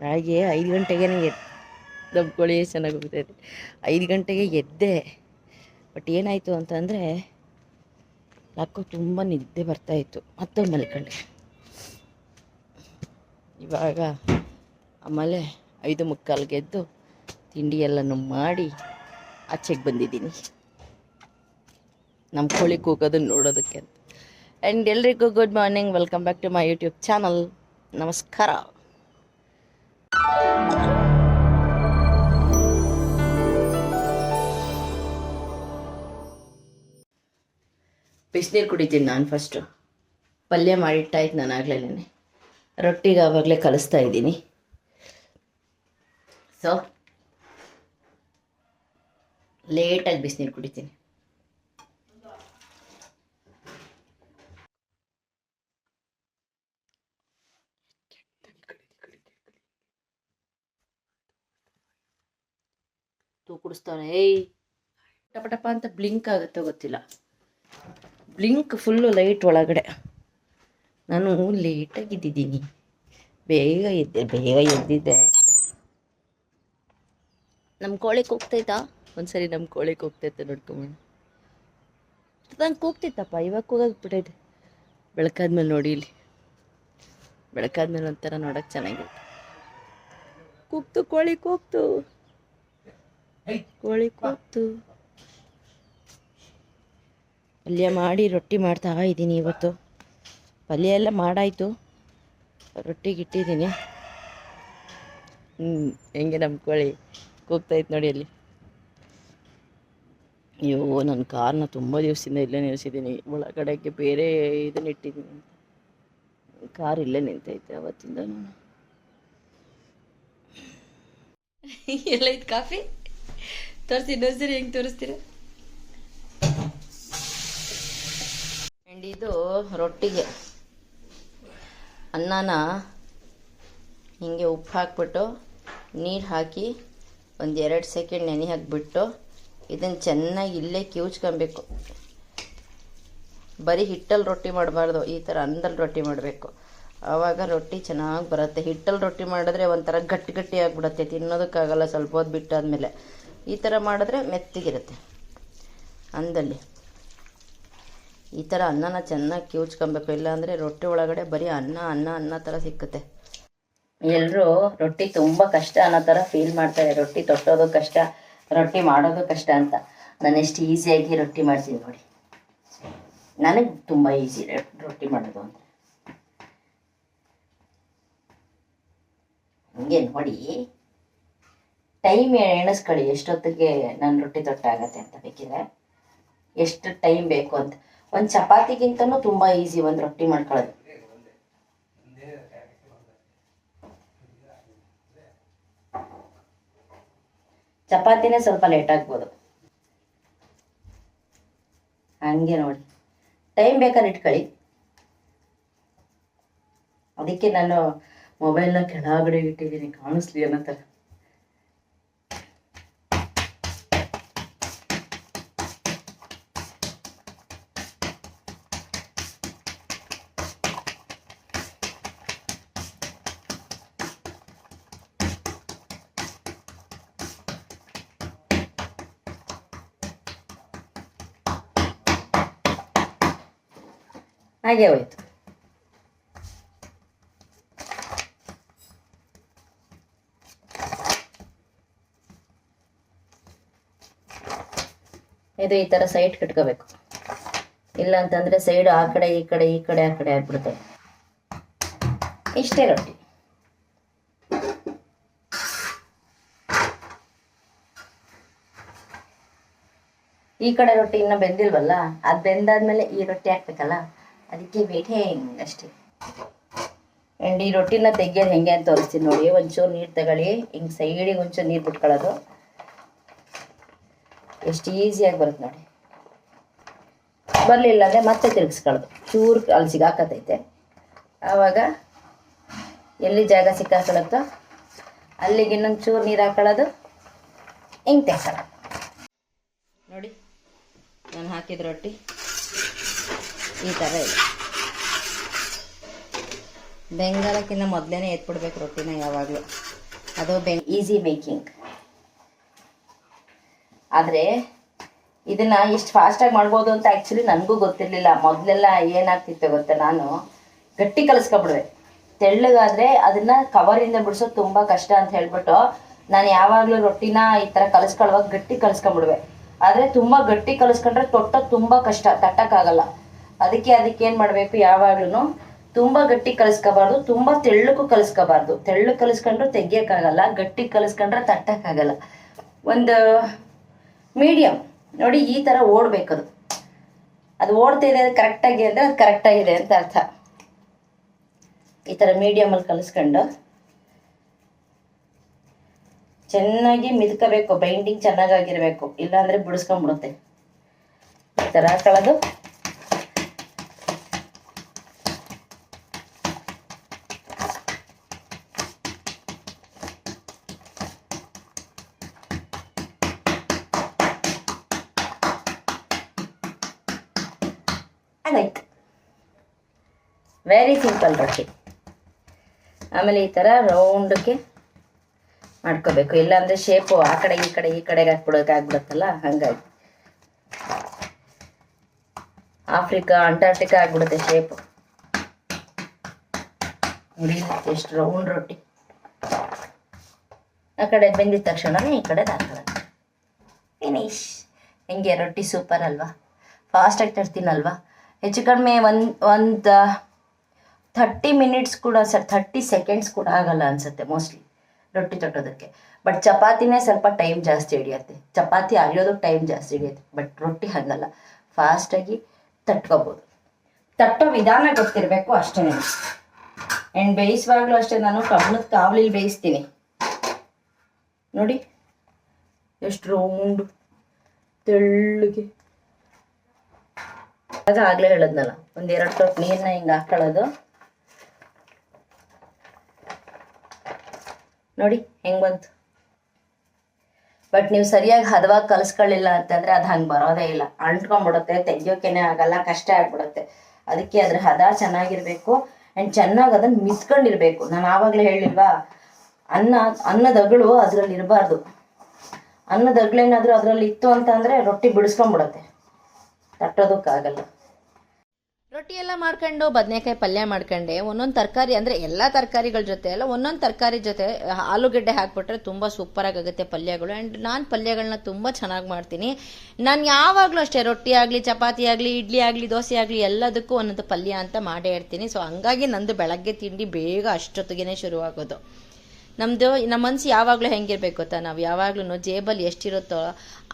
ಬೆಳಗ್ಗೆ 5 ಗಂಟೆಗೆ ನಮ್ಮ ಕೋಳಿ ಚೆನ್ನಾಗಿ ಹೋಗ್ತಾಯಿದೆ. 5 ಗಂಟೆಗೆ ಎದ್ದೆ. ಬಟ್ ಏನಾಯಿತು ಅಂತಂದರೆ ಯಾಕೋ ತುಂಬ ನಿದ್ದೆ ಬರ್ತಾಯಿತ್ತು, ಮತ್ತೆ ಮಲ್ಕೊಂಡೆ. ಇವಾಗ ಆಮೇಲೆ 5:45ಗೆ ಎದ್ದು ತಿಂಡಿ ಎಲ್ಲನೂ ಮಾಡಿ ಆಚೆಗೆ ಬಂದಿದ್ದೀನಿ ನಮ್ಮ ಕೋಳಿ ಕೂಗೋದನ್ನು ನೋಡೋದಕ್ಕೆ ಅಂತ. ಆ್ಯಂಡ್ ಎಲ್ರಿಗೂ good morning, welcome back to my YouTube channel. ನಮಸ್ಕಾರ. ಬಿಸಿನೀರು ಕುಡಿತೀನಿ ನಾನು ಫಸ್ಟು. ಪಲ್ಯ ಮಾಡಿಟ್ಟಾಯ್ತು ನಾನು ಆಗ್ಲೇನೆ. ರೊಟ್ಟಿಗೆ ಆವಾಗಲೇ ಕಲಿಸ್ತಾ ಇದ್ದೀನಿ. ಸೊ ಲೇಟಾಗಿ ಬಿಸಿನೀರು ಕುಡಿತೀನಿ. ಕುಡಿಸ್ತಾನೆ. ಏಯ್ ಟಪಟಪ ಅಂತ ಬ್ಲಿಂಕ್ ಆಗುತ್ತೋ ಗೊತ್ತಿಲ್ಲ. ಬ್ಲಿಂಕ್ ಫುಲ್ಲು ಲೈಟ್ ಒಳಗಡೆ. ನಾನು ಲೇಟಾಗಿದ್ದೀನಿ, ಬೇಗ ಎದ್ದಿದ್ದೆ. ನಮ್ಮ ಕೋಳಿ ಕೂಗ್ತೈತಾ? ಒಂದ್ಸರಿ ನಮ್ಮ ಕೋಳಿ ಕೂಗ್ತೈತೆ ನೋಡ್ಕೊಂಬಣ್ಣ. ನಂಗೆ ಕೂಗ್ತಿತ್ತಪ್ಪ, ಇವಾಗ ಕೂಗೋದು ಬಿಟ್ಟೈತೆ. ಬೆಳಕಾದ್ಮೇಲೆ ನೋಡಿ, ಇಲ್ಲಿ ಬೆಳಕಾದ್ಮೇಲೆ ಒಂಥರ ನೋಡೋಕೆ ಚೆನ್ನಾಗಿರುತ್ತೆ. ಕೂಗ್ತು ಕೋಳಿ, ಕೂಗ್ತು ಕೋಳಿ, ಕೂಗ್ತು. ಪಲ್ಯ ಮಾಡಿ ರೊಟ್ಟಿ ಮಾಡ್ತಾ ಇದ್ದೀನಿ ಇವತ್ತು. ಪಲ್ಯ ಎಲ್ಲ ಮಾಡಾಯಿತು, ರೊಟ್ಟಿಗೆ ಇಟ್ಟಿದ್ದೀನಿ. ಹೆಂಗೆ ನಮ್ಮ ಕೋಳಿ ಕೂಗ್ತಾಯಿತ್ತು ನೋಡಿ ಅಲ್ಲಿ. ಅಯ್ಯೋ, ನನ್ನ ಕಾರ್ನ ತುಂಬ ದಿವಸದಿಂದ ಇಲ್ಲೇ ನಿಲ್ಲಿಸಿದ್ದೀನಿ. ಒಳಗಡೆಗೆ ಬೇರೆ ಇದನ್ನ ಇಟ್ಟಿದ್ದೀನಿ, ಕಾರ್ ಇಲ್ಲೇ ನಿಂತೈತೆ ಅವತ್ತಿಂದ. ನಾನು ಎಲ್ಲ ಇತ್ತು ಕಾಫಿ ತೋರಿಸಿ, ಇನ್ನೊಂದ್ಸರಿ ಹೆಂಗೆ ತೋರಿಸ್ತೀರ? ಆ್ಯಂಡ್ ಇದು ರೊಟ್ಟಿಗೆ ಅನ್ನನ ಹೀಗೆ ಉಪ್ಪು ಹಾಕ್ಬಿಟ್ಟು ನೀರು ಹಾಕಿ 1-2 ಸೆಕೆಂಡ್ ನೆನೆ ಹಾಕಿಬಿಟ್ಟು ಇದನ್ನು ಚೆನ್ನಾಗಿ ಇಲ್ಲೇ ಕಿವುಚ್ಕೊಬೇಕು. ಬರೀ ಹಿಟ್ಟಲ್ಲಿ ರೊಟ್ಟಿ ಮಾಡಬಾರ್ದು, ಈ ಥರ ಅನ್ನದಲ್ಲಿ ರೊಟ್ಟಿ ಮಾಡಬೇಕು. ಆವಾಗ ರೊಟ್ಟಿ ಚೆನ್ನಾಗಿ ಬರುತ್ತೆ. ಹಿಟ್ಟಲ್ಲಿ ರೊಟ್ಟಿ ಮಾಡಿದ್ರೆ ಒಂಥರ ಗಟ್ಟಿ ಆಗಿಬಿಡುತ್ತೆ, ತಿನ್ನೋದಕ್ಕಾಗಲ್ಲ ಸ್ವಲ್ಪ ಹೊತ್ತು ಬಿಟ್ಟಾದಮೇಲೆ. ಈ ಥರ ಮಾಡಿದ್ರೆ ಮೆತ್ತಗಿರುತ್ತೆ. ಅನ್ನದಲ್ಲಿ ಈ ಥರ ಅನ್ನನ ಚೆನ್ನಾಗಿ ಕಿವುಚ್ಕೊಬೇಕು, ಇಲ್ಲಾಂದರೆ ರೊಟ್ಟಿ ಒಳಗಡೆ ಬರೀ ಅನ್ನ ಥರ ಸಿಕ್ಕುತ್ತೆ. ಎಲ್ಲರೂ ರೊಟ್ಟಿ ತುಂಬ ಕಷ್ಟ ಅನ್ನೋ ಥರ ಫೀಲ್ ಮಾಡ್ತಾರೆ. ರೊಟ್ಟಿ ತೊಟ್ಟೋದು ಕಷ್ಟ, ರೊಟ್ಟಿ ಮಾಡೋದು ಕಷ್ಟ ಅಂತ. ನಾನು ಎಷ್ಟು ಈಸಿಯಾಗಿ ರೊಟ್ಟಿ ಮಾಡ್ತೀನಿ ನೋಡಿ. ನನಗೆ ತುಂಬ ಈಸಿ ರೊಟ್ಟಿ ಮಾಡೋದು ಅಂತ. ಹಂಗೆ ನೋಡಿ, ಟೈಮ್ ಎಣಿಸ್ಕೊಳ್ಳಿ ಎಷ್ಟೊತ್ತಿಗೆ ನಾನು ರೊಟ್ಟಿ ತೊಟ್ಟಾಗತ್ತೆ ಅಂತ. ಬೇಕಿದ್ರೆ ಎಷ್ಟು ಟೈಮ್ ಬೇಕು ಅಂತ. ಒಂದು ಚಪಾತಿಗಿಂತನೂ ತುಂಬ ಈಸಿ ಒಂದು ರೊಟ್ಟಿ ಮಾಡ್ಕೊಳ್ಳೋದು. ಚಪಾತಿನೇ ಸ್ವಲ್ಪ ಲೇಟ್ ಆಗ್ಬೋದು. ಹಂಗೆ ನೋಡಿ, ಟೈಮ್ ಬೇಕಾದ್ರೆ ಇಟ್ಕೊಳ್ಳಿ. ಅದಕ್ಕೆ ನಾನು ಮೊಬೈಲ್ನ ಕೆಳಗಡೆ ಇಟ್ಟಿದ್ದೀನಿ, ಕಾಣಿಸ್ಲಿ ಅನ್ನೋ ಥರ. ಹಾಗೆ ಹೋಯ್ತು. ಇದು ಈ ಥರ ಸೈಡ್ ಕಟ್ಕೋಬೇಕು, ಇಲ್ಲ ಅಂತಂದರೆ ಸೈಡ್ ಆ ಕಡೆ ಈ ಕಡೆ ಆಗ್ಬಿಡುತ್ತೆ. ಇಷ್ಟೇ ರೊಟ್ಟಿ. ಈ ಕಡೆ ರೊಟ್ಟಿ ಇನ್ನೂ ಬೆಂದಿಲ್ವಲ್ಲ, ಅದು ಬೆಂದಾದ್ಮೇಲೆ ಈ ರೊಟ್ಟಿ ಹಾಕ್ಬೇಕಲ್ಲ, ಅದಕ್ಕೆ ವೇಟಿಂಗ್ ಅಷ್ಟೇ. ಆ್ಯಂಡ್ ಈ ರೊಟ್ಟಿನ ತೆಗಿಯೋದು ಹೆಂಗೆ ಅಂತ ತೋರಿಸ್ತೀನಿ ನೋಡಿ. ಒಂಚೂರು ನೀರು ತಗೊಳ್ಳಿ, ಹಿಂಗೆ ಸೈಡಿಗೆ ಒಂಚೂರು ನೀರು ಬಿಟ್ಕೊಳ್ಳೋದು. ಎಷ್ಟು ಈಸಿಯಾಗಿ ಬರುತ್ತೆ ನೋಡಿ. ಬರಲಿಲ್ಲ ಅಂದರೆ ಮತ್ತೆ ತಿರುಗಿಸ್ಕೊಳ್ಳೋದು. ಚೂರು ಅಲ್ಲಿ ಸಿಗಾಕತ್ತೈತೆ, ಆವಾಗ ಎಲ್ಲಿ ಜಾಗ ಸಿಕ್ಕಾಕೊಳ್ಳುತ್ತೋ ಅಲ್ಲಿಗೆ ಇನ್ನೊಂದು ಚೂರು ನೀರು ಹಾಕೊಳ್ಳೋದು, ಹಿಂಗೆ ತೆಕ್ಕೊಳ್ಳೋದು ನೋಡಿ. ನಾನು ಹಾಕಿದ ರೊಟ್ಟಿ ಈ ಥರ ಇದೆ. ಬೆಂಗಾಲಕ್ಕಿಂತ ಮೊದಲೇ ಎತ್ಬಿಡ್ಬೇಕು ರೊಟ್ಟಿನ ಯಾವಾಗಲೂ. ಅದು ಈಸಿ ಮೇಕಿಂಗ್. ಆದರೆ ಇದನ್ನು ಇಷ್ಟು ಫಾಸ್ಟಾಗಿ ಮಾಡ್ಬೋದು ಅಂತ ಆ್ಯಕ್ಚುಲಿ ನನಗೂ ಗೊತ್ತಿರಲಿಲ್ಲ. ಮೊದಲೆಲ್ಲ ಏನಾಗ್ತಿತ್ತು ಗೊತ್ತಾ, ನಾನು ಗಟ್ಟಿ ಕಲಿಸ್ಕೊಬಿಡುವೆ. ತೆಳ್ಳಗಾದರೆ ಅದನ್ನು ಕವರಿಂದ ಬಿಡಿಸೋದು ತುಂಬ ಕಷ್ಟ ಅಂತ ಹೇಳ್ಬಿಟ್ಟು ನಾನು ಯಾವಾಗಲೂ ರೊಟ್ಟಿನ ಈ ಥರ ಕಲಿಸ್ಕೊಳ್ಳುವಾಗ ಗಟ್ಟಿ ಕಲಿಸ್ಕೊಂಬಿಡುವೆ. ಆದರೆ ತುಂಬ ಗಟ್ಟಿ ಕಲಿಸ್ಕೊಂಡ್ರೆ ತೊಟ್ಟೋದು ತುಂಬ ಕಷ್ಟ, ತಟ್ಟಕ್ಕಾಗಲ್ಲ. ಅದಕ್ಕೆ ಏನು ಮಾಡಬೇಕು, ಯಾವಾಗ್ಲೂ ತುಂಬ ಗಟ್ಟಿ ಕಲಿಸ್ಕೋಬಾರ್ದು, ತುಂಬ ತೆಳ್ಳಗೂ ಕಲಿಸ್ಕೋಬಾರ್ದು. ತೆಳ್ಳು ಕಲಿಸ್ಕೊಂಡ್ರೆ ತೆಗಿಯೋಕ್ಕಾಗಲ್ಲ, ಗಟ್ಟಿ ಕಲಿಸ್ಕೊಂಡ್ರೆ ತಟ್ಟಕ್ಕಾಗಲ್ಲ. ಒಂದು ಮೀಡಿಯಮ್ ನೋಡಿ, ಈ ಥರ ಓಡಬೇಕದು. ಅದು ಓಡ್ತಿದೆ ಕರೆಕ್ಟಾಗಿ ಅಂದರೆ ಅದು ಕರೆಕ್ಟಾಗಿದೆ ಅಂತ ಅರ್ಥ. ಈ ಥರ ಮೀಡಿಯಮಲ್ಲಿ ಕಲಿಸ್ಕೊಂಡು ಚೆನ್ನಾಗಿ ಮಿದ್ಕೋಬೇಕು. ಬೈಂಡಿಂಗ್ ಚೆನ್ನಾಗಿರಬೇಕು, ಇಲ್ಲಾಂದರೆ ಬಿಡಿಸ್ಕೊಂಡ್ಬಿಡುತ್ತೆ. ಈ ಥರ ಹಾಕೊಳ್ಳೋದು. ಆಯ್ತು, ವೆರಿ ಸಿಂಪಲ್ ರೊಟ್ಟಿ. ಆಮೇಲೆ ಈ ಥರ ರೌಂಡಕ್ಕೆ ಮಾಡ್ಕೋಬೇಕು, ಇಲ್ಲಾಂದರೆ ಶೇಪು ಆ ಕಡೆ ಈ ಕಡೆಗೆ ಹಾಕ್ಬಿಡೋಕ್ಕಾಗ್ಬಿಡುತ್ತಲ್ಲ, ಹಾಗಾಗಿ ಆಫ್ರಿಕಾ ಅಂಟಾರ್ಟಿಕಾ ಆಗ್ಬಿಡುತ್ತೆ ಶೇಪು. ನೋಡಿ ಎಷ್ಟು ರೌಂಡ್ ರೊಟ್ಟಿ. ಆ ಕಡೆ ಬೆಂದಿದ ತಕ್ಷಣ ಈ ಕಡೆ ಹಾಕೊಳ್ಳೋದು. ಫಿನಿಶ್. ಹೆಂಗೆ ರೊಟ್ಟಿ ಸೂಪರ್ ಅಲ್ವಾ? ಫಾಸ್ಟಾಗಿ ತರ್ತೀನಲ್ವಾ? ಹೆಚ್ಚು ಕಡಿಮೆ ಒಂದು 30 ಮಿನಿಟ್ಸ್ ಕೂಡ 30 ಸೆಕೆಂಡ್ಸ್ ಕೂಡ ಆಗಲ್ಲ ಅನಿಸುತ್ತೆ ಮೋಸ್ಟ್ಲಿ ರೊಟ್ಟಿ ತಟ್ಟೋದಕ್ಕೆ. ಬಟ್ ಚಪಾತಿನೇ ಸ್ವಲ್ಪ ಟೈಮ್ ಜಾಸ್ತಿ ಹಿಡಿಯುತ್ತೆ. ಚಪಾತಿ ಅರಿಯೋದಕ್ಕೆ ಟೈಮ್ ಜಾಸ್ತಿ ಹಿಡಿಯುತ್ತೆ. ಬಟ್ ರೊಟ್ಟಿ ಹಾಗಲ್ಲ, ಫಾಸ್ಟಾಗಿ ತಟ್ಕೋಬೋದು. ತಟ್ಟೋ ವಿಧಾನ ಗೊತ್ತಿರಬೇಕು ಅಷ್ಟೇ. ಆ್ಯಂಡ್ ಬೇಯಿಸುವಾಗಲೂ ಅಷ್ಟೇ, ನಾನು ಕಬ್ಬಣದ ಕಾವಲಿಲಿ ಬೇಯಿಸ್ತೀನಿ. ನೋಡಿ ಎಷ್ಟು ರೌಂಡು ತೆಳ್ಳಗೆ. ಆಗಲೇ ಹೇಳಿದ್ನಲ್ಲ, 1-2 ತೊಟ್ಟು ನೀರನ್ನ ಹಿಂಗೆ ಹಾಕೊಳ್ಳೋದು. ನೋಡಿ ಹೆಂಗೆ ಬಂತು. ಬಟ್ ನೀವು ಸರಿಯಾಗಿ ಹದವಾಗಿ ಕಲಿಸ್ಕೊಳ್ಳಿಲ್ಲ ಅಂತಂದರೆ ಅದು ಹಂಗೆ ಬರೋದೇ ಇಲ್ಲ, ಅಂಟ್ಕೊಂಡ್ಬಿಡುತ್ತೆ, ತೆಗಿಯೋಕೆನೇ ಆಗಲ್ಲ, ಕಷ್ಟ ಆಗ್ಬಿಡುತ್ತೆ. ಅದಕ್ಕೆ ಅದ್ರ ಹದ ಚೆನ್ನಾಗಿರಬೇಕು. ಆ್ಯಂಡ್ ಚೆನ್ನಾಗಿ ಅದನ್ನು ಮಿಸ್ಕೊಂಡಿರ್ಬೇಕು. ನಾನು ಆವಾಗಲೇ ಹೇಳಿಲ್ವಾ, ಅನ್ನದಗಳು ಅದರಲ್ಲಿ ಇರಬಾರ್ದು. ಅನ್ನದಗಳೇನಾದರೂ ಅದರಲ್ಲಿ ಇತ್ತು ಅಂತಂದರೆ ರೊಟ್ಟಿ ಬಿಡಿಸ್ಕೊಂಡ್ಬಿಡುತ್ತೆ, ತಟ್ಟೋದಕ್ಕಾಗಲ್ಲ. ರೊಟ್ಟಿ ಎಲ್ಲ ಮಾಡ್ಕೊಂಡು ಬದನೆಕಾಯಿ ಪಲ್ಯ ಮಾಡ್ಕೊಂಡೆ ಒಂದೊಂದು ತರಕಾರಿ, ಅಂದರೆ ಎಲ್ಲ ತರಕಾರಿಗಳ ಜೊತೆ ಅಲ್ಲ, ಒಂದೊಂದು ತರಕಾರಿ ಜೊತೆ ಆಲೂಗಡ್ಡೆ ಹಾಕ್ಬಿಟ್ರೆ ತುಂಬ ಸೂಪರಾಗಿ ಆಗುತ್ತೆ ಪಲ್ಯಗಳು. ಆ್ಯಂಡ್ ನಾನು ಪಲ್ಯಗಳನ್ನ ತುಂಬ ಚೆನ್ನಾಗಿ ಮಾಡ್ತೀನಿ. ನಾನು ಯಾವಾಗಲೂ ಅಷ್ಟೇ, ರೊಟ್ಟಿ ಆಗಲಿ, ಚಪಾತಿ ಆಗಲಿ, ಇಡ್ಲಿ ಆಗಲಿ, ದೋಸೆ ಆಗಲಿ, ಎಲ್ಲದಕ್ಕೂ ಒಂದೊಂದು ಪಲ್ಯ ಅಂತ ಮಾಡೇ ಇರ್ತೀನಿ. ಸೊ ಹಂಗಾಗಿ ನಂದು ಬೆಳಗ್ಗೆ ತಿಂಡಿ ಬೇಗ ಅಷ್ಟೊತ್ತಿಗೆ ಶುರುವಾಗೋದು. ನಮ್ಮ ಮನಸ್ಸು ಯಾವಾಗಲೂ ಹೆಂಗಿರ್ಬೇಕು ಗೊತ್ತಾ, ನಾವು ಯಾವಾಗ್ಲೂ ಜೇಬಲ್ಲಿ ಎಷ್ಟಿರುತ್ತೋ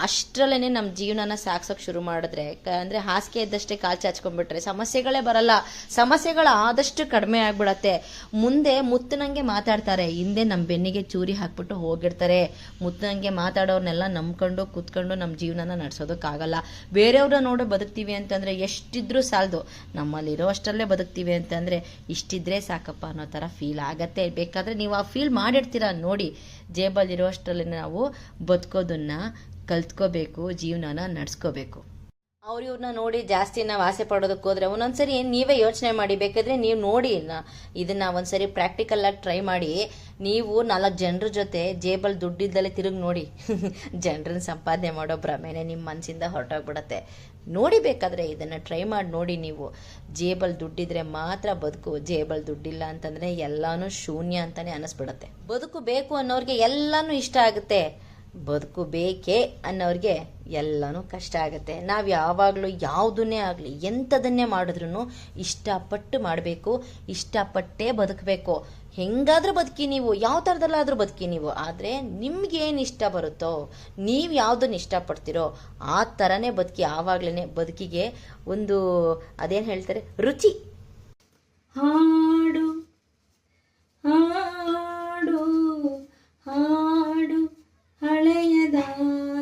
ಅಷ್ಟರಲ್ಲೇ ನಮ್ಮ ಜೀವನನ ಸಾಕ್ಸೋಕೆ ಶುರು ಮಾಡಿದ್ರೆ, ಅಂದರೆ ಹಾಸಿಗೆ ಇದ್ದಷ್ಟೇ ಕಾಲು ಚಾಚ್ಕೊಂಡ್ಬಿಟ್ರೆ ಸಮಸ್ಯೆಗಳೇ ಬರಲ್ಲ. ಸಮಸ್ಯೆಗಳು ಆದಷ್ಟು ಕಡಿಮೆ ಆಗ್ಬಿಡತ್ತೆ. ಮುಂದೆ ಮುತ್ತಿನಂಗೆ ಮಾತಾಡ್ತಾರೆ, ಹಿಂದೆ ನಮ್ಮ ಬೆನ್ನಿಗೆ ಚೂರಿ ಹಾಕ್ಬಿಟ್ಟು ಹೋಗಿರ್ತಾರೆ. ಮುತ್ತಿನಂಗೆ ಮಾತಾಡೋರ್ನೆಲ್ಲ ನಂಬ್ಕೊಂಡು ಕೂತ್ಕೊಂಡು ನಮ್ಮ ಜೀವನನ ನಡೆಸೋದಕ್ಕಾಗಲ್ಲ. ಬೇರೆಯವ್ರನ್ನ ನೋಡೋ ಬದುಕ್ತೀವಿ ಅಂತಂದರೆ ಎಷ್ಟಿದ್ರೂ ಸಾಲದು, ನಮ್ಮಲ್ಲಿರೋ ಅಷ್ಟರಲ್ಲೇ ಬದುಕ್ತೀವಿ ಅಂತಂದರೆ ಇಷ್ಟಿದ್ರೆ ಸಾಕಪ್ಪ ಅನ್ನೋ ಥರ ಫೀಲ್ ಆಗತ್ತೆ. ಬೇಕಾದರೆ ನೀವು ಆ ಫೀಲ್ ಮಾಡಿರ್ತೀರ ನೋಡಿ. ಜೇಬಲ್ಲಿರೋಷ್ಟರಲ್ಲಿ ನಾವು ಬದುಕೋದನ್ನ ಕಲ್ತ್ಕೋಬೇಕು, ಜೀವನನ ನಡೆಸ್ಕೋಬೇಕು. ಇವ್ರನ್ನ ನೋಡಿ ಜಾಸ್ತಿ ನಾವು ಆಸೆ ಪಡೋದಕ್ಕೆ ಹೋದ್ರೆ ಒಂದೊಂದ್ಸರಿ ನೀವೇ ಯೋಚನೆ ಮಾಡಿ, ಬೇಕಾದ್ರೆ ನೀವು ನೋಡಿ ಇದನ್ನ ಒಂದ್ಸರಿ ಪ್ರಾಕ್ಟಿಕಲ್ ಆಗಿ ಟ್ರೈ ಮಾಡಿ. ನೀವು 4 ಜನರ ಜೊತೆ ಜೇಬಲ್ ದುಡ್ಡಿದ್ದಲ್ಲೇ ತಿರುಗಿ ನೋಡಿ, ಜನರನ್ನ ಸಂಪಾದನೆ ಮಾಡೋ ಭ್ರಮೆನೆ ನಿಮ್ಮ ಮನಸ್ಸಿಂದ ಹೊರಟೋಗ್ಬಿಡತ್ತೆ. ನೋಡಿ, ಬೇಕಾದರೆ ಇದನ್ನು ಟ್ರೈ ಮಾಡಿ ನೋಡಿ. ನೀವು ಜೇಬಲ್ ದುಡ್ಡಿದ್ರೆ ಮಾತ್ರ ಬದುಕು, ಜೇಬಲ್ ದುಡ್ಡಿಲ್ಲ ಅಂತಂದರೆ ಎಲ್ಲನೂ ಶೂನ್ಯ ಅಂತಲೇ ಅನ್ನಿಸ್ಬಿಡತ್ತೆ. ಬದುಕು ಬೇಕು ಅನ್ನೋರಿಗೆ ಎಲ್ಲನೂ ಇಷ್ಟ ಆಗುತ್ತೆ, ಬದುಕು ಬೇಕೇ ಅನ್ನೋರಿಗೆ ಎಲ್ಲನೂ ಕಷ್ಟ ಆಗುತ್ತೆ. ನಾವು ಯಾವಾಗಲೂ ಯಾವುದನ್ನೇ ಆಗಲಿ ಎಂಥದನ್ನೇ ಮಾಡಿದ್ರೂ ಇಷ್ಟಪಟ್ಟು ಮಾಡಬೇಕು, ಇಷ್ಟಪಟ್ಟೇ ಬದುಕಬೇಕು. ಹೆಂಗಾದ್ರೂ ಬದುಕಿ ನೀವು, ಯಾವ ಥರದಲ್ಲಾದರೂ ಬದುಕಿ ನೀವು. ಆದರೆ ನಿಮ್ಗೇನು ಇಷ್ಟ ಬರುತ್ತೋ, ನೀವು ಯಾವುದನ್ನು ಇಷ್ಟಪಡ್ತೀರೋ ಆ ಥರನೇ ಬದುಕಿ. ಆವಾಗಲೇ ಬದುಕಿಗೆ ಒಂದು ಅದೇನು ಹೇಳ್ತಾರೆ, ರುಚಿ. ಹಾಡು ಹಾಡು ಹಾಡು ಹಳೆಯದಾದರೇನು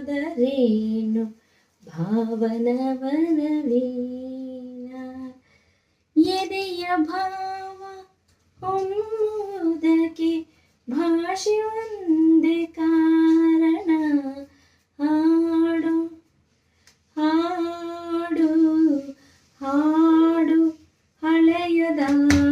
ಭಾವನವನವೀನ, ಎದೆಯ ಭಾವ ಹೊಮ್ಮುವುದಕ್ಕೆ ಭಾಷೆ ಒಂದೇ ಕಾರಣ. ಹಾಡು ಹಾಡು ಹಾಡು ಹಳೆಯದಾದರೇನು.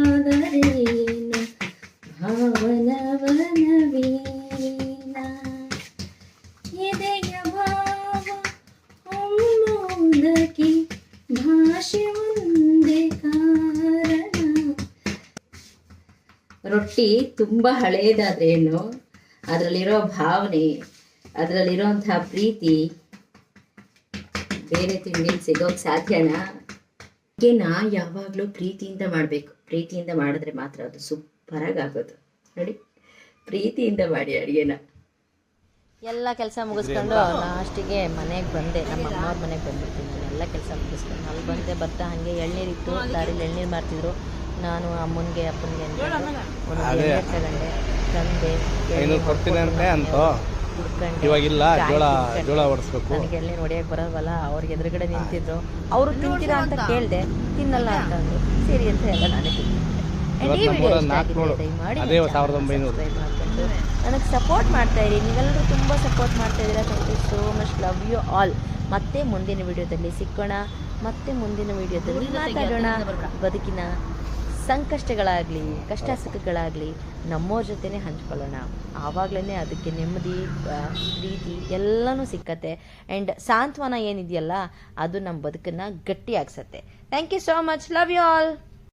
ರೊಟ್ಟಿ ತುಂಬ ಹಳೇದಾದ್ರೆ ಏನು, ಅದರಲ್ಲಿರೋ ಭಾವನೆ, ಅದರಲ್ಲಿರೋಂಥ ಪ್ರೀತಿ ಬೇರೆ ತಿಂಡಿಲಿ ಸಿಗೋಕ್ಕೆ ಸಾಧ್ಯನಾ? ಅಡುಗೆನ ಯಾವಾಗಲೂ ಪ್ರೀತಿಯಿಂದ ಮಾಡಬೇಕು. ಪ್ರೀತಿಯಿಂದ ಮಾಡಿದ್ರೆ ಮಾತ್ರ ಅದು ಸೂಪರಾಗಿ ಆಗೋದು. ನೋಡಿ, ಪ್ರೀತಿಯಿಂದ ಮಾಡಿ ಅಡುಗೆನ. ಎಲ್ಲ ಕೆಲಸ ಮುಗಿಸ್ಕೊಂಡು ಲಾಸ್ಟಿಗೆ ಮನೆಗೆ ಬಂದೆ, ನಮ್ಮ ಅಮ್ಮವ್ರ ಮನೆಗೆ ಬಂದ್ಬಿಡ್ತೀನಿ. ನಾನು ಎಲ್ಲ ಕೆಲಸ ಮುಗಿಸ್ಕೊಂಡು ಅಲ್ಲಿ ಬಂದೆ. ಬರ್ತಾ ಹಾಗೆ ಎಳ್ನೀರಿತ್ತು, ದಾರಿಲಿ ಎಳ್ನೀರು ಮಾರ್ತಿದ್ರು. ನಾನು ಅಮ್ಮನಿಗೆ ಅಪ್ಪನಿಗೆ ಅಂತ ಒಂದು ಎಳ್ನೀರು ತಗೊಂಡೆ, ತಂದೆ ಇವಾಗಿಲ್ಲ ಜೋಳ ಹೊಡಿಸ್ಬೇಕು. ನನಗೆ ಎಳ್ನೀರು ಹೊಡಿಯೋಕೆ ಬರೋವಲ್ಲ, ಅವ್ರಿಗೆ ಎದುರುಗಡೆ ನಿಂತಿದ್ರು. ಅವರು ತಿಂತೀರಾ ಅಂತ ಕೇಳಿದೆ, ತಿನ್ನಲ್ಲ ಅಂತಂದ್ರು. ಸರಿ ಅಂತ ಎಲ್ಲ ನಾನೇ ತಿಂತಿದ್ದೆ. ನನಗೆ ಸಪೋರ್ಟ್ ಮಾಡ್ತಾ ಇರಿ, ನೀವೆಲ್ಲರೂ ತುಂಬ ಸಪೋರ್ಟ್ ಮಾಡ್ತಾ ಇದ್ದೀರಾ. Thank you so much, love you all. ಮತ್ತೆ ಮುಂದಿನ ವಿಡಿಯೋದಲ್ಲಿ ಸಿಕ್ಕೋಣ, ಮತ್ತೆ ಮುಂದಿನ ವಿಡಿಯೋದಲ್ಲಿ ಮಾತಾಡೋಣ. ಬದುಕಿನ ಸಂಕಷ್ಟಗಳಾಗಲಿ ಕಷ್ಟ ಸುಖಗಳಾಗಲಿ ನಮ್ಮವ್ರ ಜೊತೆನೇ ಹಂಚ್ಕೊಳ್ಳೋಣ. ಆವಾಗಲೇ ಅದಕ್ಕೆ ನೆಮ್ಮದಿ, ಪ್ರೀತಿ ಎಲ್ಲನೂ ಸಿಕ್ಕತ್ತೆ. ಆ್ಯಂಡ್ ಸಾಂತ್ವನ ಏನಿದೆಯಲ್ಲ ಅದು ನಮ್ಮ ಬದುಕನ್ನು ಗಟ್ಟಿಯಾಗಿಸತ್ತೆ. Thank you so much, love you all.